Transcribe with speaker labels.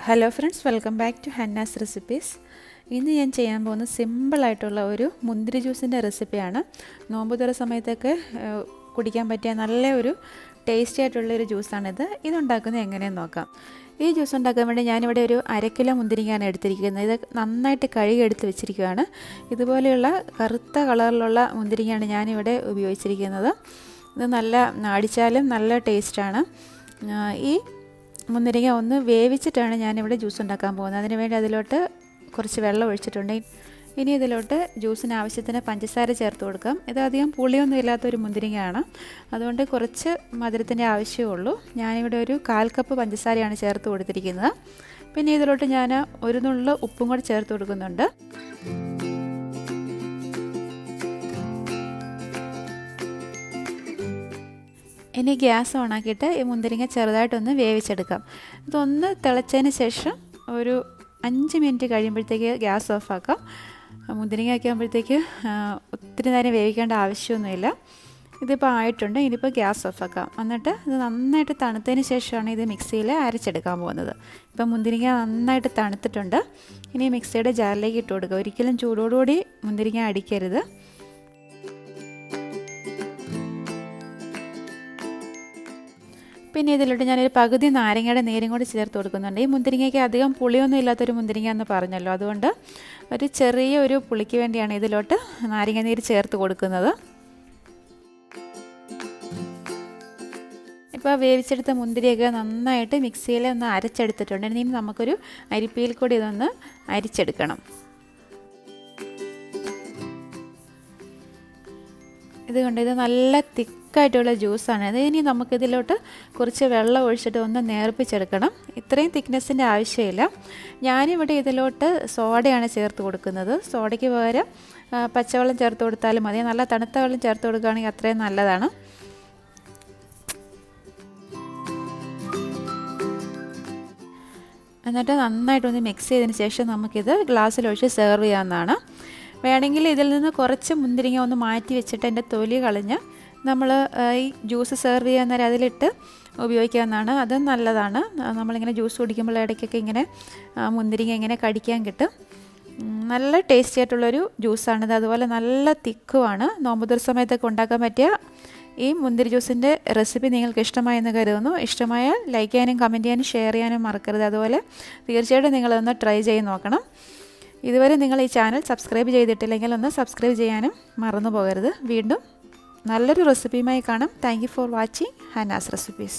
Speaker 1: Hello friends, welcome back to Hannah's recipes. ഇന്ന് ഞാൻ ചെയ്യാൻ പോകുന്ന സിമ്പിളായിട്ടുള്ള ഒരു മുന്തിരി ജ്യൂസിൻ്റെ റെസിപ്പിയാണ്. നോമ്പ് തുറ സമയത്തൊക്കെ കുടിക്കാൻ പറ്റിയ നല്ല ഒരു ടേസ്റ്റി ആയിട്ടുള്ളൊരു ജ്യൂസാണിത്. ഇതുണ്ടാക്കുന്നത് എങ്ങനെയെന്ന് നോക്കാം. ഈ ജ്യൂസ് ഉണ്ടാക്കാൻ വേണ്ടി ഞാനിവിടെ ഒരു 1/2 കിലോ മുന്തിരിങ്ങയാണ് എടുത്തിരിക്കുന്നത്. ഇത് നന്നായിട്ട് കഴുകി എടുത്ത് വെച്ചിരിക്കുകയാണ്. ഇതുപോലെയുള്ള കറുത്ത കളറിലുള്ള മുന്തിരിങ്ങയാണ് ഞാനിവിടെ ഉപയോഗിച്ചിരിക്കുന്നത്. ഇത് നല്ല അടിച്ചാലും നല്ല ടേസ്റ്റാണ്. ഈ മുന്തിരിങ്ങ ഒന്ന് വേവിച്ചിട്ടാണ് ഞാനിവിടെ ജ്യൂസ് ഉണ്ടാക്കാൻ പോകുന്നത്. അതിന് വേണ്ടി അതിലോട്ട് കുറച്ച് വെള്ളം ഒഴിച്ചിട്ടുണ്ട്. ഇനി ഇതിലോട്ട് ജ്യൂസിന് ആവശ്യത്തിന് പഞ്ചസാര ചേർത്ത് കൊടുക്കാം. ഇത് അധികം പുളിയൊന്നും ഇല്ലാത്തൊരു മുന്തിരിങ്ങയാണ്, അതുകൊണ്ട് കുറച്ച് മധുരത്തിൻ്റെ ആവശ്യമേ ഉള്ളൂ. ഞാനിവിടെ ഒരു 1/4 കപ്പ് പഞ്ചസാരയാണ് ചേർത്ത് കൊടുത്തിരിക്കുന്നത്. പിന്നെ ഇതിലോട്ട് ഞാൻ ഒരു നുള്ള് ഉപ്പും കൂടി ചേർത്ത് കൊടുക്കുന്നുണ്ട്. ഇനി ഗ്യാസ് ഓണാക്കിയിട്ട് ഈ മുന്തിരിങ്ങ ചെറുതായിട്ടൊന്ന് വേവിച്ചെടുക്കാം. ഇതൊന്ന് തിളച്ചതിന് ശേഷം ഒരു 5 മിനിറ്റ് കഴിയുമ്പോഴത്തേക്ക് ഗ്യാസ് ഓഫാക്കാം. മുന്തിരിങ്ങ വയ്ക്കുമ്പോഴത്തേക്ക് ഒത്തിരി നേരം വേവിക്കേണ്ട ആവശ്യമൊന്നുമില്ല. ഇതിപ്പോൾ ആയിട്ടുണ്ട്. ഇനിയിപ്പോൾ ഗ്യാസ് ഓഫാക്കാം. എന്നിട്ട് ഇത് നന്നായിട്ട് തണുത്തതിന് ശേഷമാണ് ഇത് മിക്സിയിൽ അരച്ചെടുക്കാൻ പോകുന്നത്. ഇപ്പം മുന്തിരിങ്ങ നന്നായിട്ട് തണുത്തിട്ടുണ്ട്. ഇനി മിക്സിയുടെ ജാറിലേക്ക് ഇട്ട് കൊടുക്കുക. ഒരിക്കലും ചൂടോടുകൂടി മുന്തിരിങ്ങ അടിക്കരുത്. പിന്നെ ഇതിലോട്ട് ഞാനൊരു പകുതി നാരങ്ങയുടെ നീരും കൂടി ചേർത്ത് കൊടുക്കുന്നുണ്ട്. ഈ മുന്തിരിങ്ങയ്ക്ക് അധികം പുളിയൊന്നും ഇല്ലാത്തൊരു മുന്തിരിങ്ങ എന്ന് പറഞ്ഞല്ലോ, അതുകൊണ്ട് ഒരു ചെറിയൊരു പുളിക്ക് വേണ്ടിയാണ് ഇതിലോട്ട് നാരങ്ങ നീര് ചേർത്ത് കൊടുക്കുന്നത്. ഇപ്പോൾ വേവിച്ചെടുത്ത മുന്തിരിയൊക്കെ നന്നായിട്ട് മിക്സിയിൽ ഒന്ന് അരച്ചെടുത്തിട്ടുണ്ട്. ഇനി നമുക്കൊരു അരിപ്പയിൽ കൂടി ഇതൊന്ന് അരിച്ചെടുക്കണം. ഇതുകൊണ്ട് ഇത് നല്ല തിക്കായിട്ടുള്ള ജ്യൂസാണ്. അത് ഇനി നമുക്കിതിലോട്ട് കുറച്ച് വെള്ളം ഒഴിച്ചിട്ട് ഒന്ന് നേർപ്പിച്ചെടുക്കണം. ഇത്രയും തിക്നെസ്സിൻ്റെ ആവശ്യമില്ല. ഞാനിവിടെ ഇതിലോട്ട് സോഡയാണ് ചേർത്ത് കൊടുക്കുന്നത്. സോഡയ്ക്ക് പകരം പച്ചവെള്ളം ചേർത്ത് കൊടുത്താലും മതി. നല്ല തണുത്ത വെള്ളം ചേർത്ത് കൊടുക്കുകയാണെങ്കിൽ അത്രയും നല്ലതാണ്. എന്നിട്ട് നന്നായിട്ടൊന്ന് മിക്സ് ചെയ്തതിന് ശേഷം നമുക്കിത് ഗ്ലാസ്സിലൊഴിച്ച് സെർവ് ചെയ്യാവുന്നതാണ്. വേണമെങ്കിൽ ഇതിൽ നിന്ന് കുറച്ച് മുന്തിരിങ്ങ ഒന്ന് മാറ്റി വെച്ചിട്ട് അതിൻ്റെ തൊലി കളഞ്ഞ് നമ്മൾ ഈ ജ്യൂസ് സെർവ് ചെയ്യാൻ നേരം അതിലിട്ട് ഉപയോഗിക്കാവുന്നതാണ്. അത് നല്ലതാണ്. നമ്മളിങ്ങനെ ജ്യൂസ് കുടിക്കുമ്പോൾ ഇടയ്ക്കൊക്കെ ഇങ്ങനെ മുന്തിരിങ്ങ ഇങ്ങനെ കടിക്കാൻ കിട്ടും. നല്ല ടേസ്റ്റി ആയിട്ടുള്ളൊരു ജ്യൂസാണിത്. അതുപോലെ നല്ല തിക്കുമാണ്. നോമ്പ് തുറ സമയത്തൊക്കെ ഉണ്ടാക്കാൻ പറ്റിയ ഈ മുന്തിരി ജ്യൂസിൻ്റെ റെസിപ്പി നിങ്ങൾക്ക് ഇഷ്ടമായെന്ന് കരുതുന്നു. ഇഷ്ടമായാൽ ലൈക്ക് ചെയ്യാനും കമൻറ്റ് ചെയ്യാനും ഷെയർ ചെയ്യാനും മറക്കരുത്. അതുപോലെ തീർച്ചയായിട്ടും നിങ്ങളൊന്ന് ട്രൈ ചെയ്ത് നോക്കണം. ഇതുവരെ നിങ്ങൾ ഈ ചാനൽ സബ്സ്ക്രൈബ് ചെയ്തിട്ടില്ലെങ്കിൽ ഒന്ന് സബ്സ്ക്രൈബ് ചെയ്യാനും മറന്നു പോകരുത്. വീണ്ടും നല്ലൊരു റെസിപ്പിയുമായി കാണാം. Thank you for watching Hannah's recipes.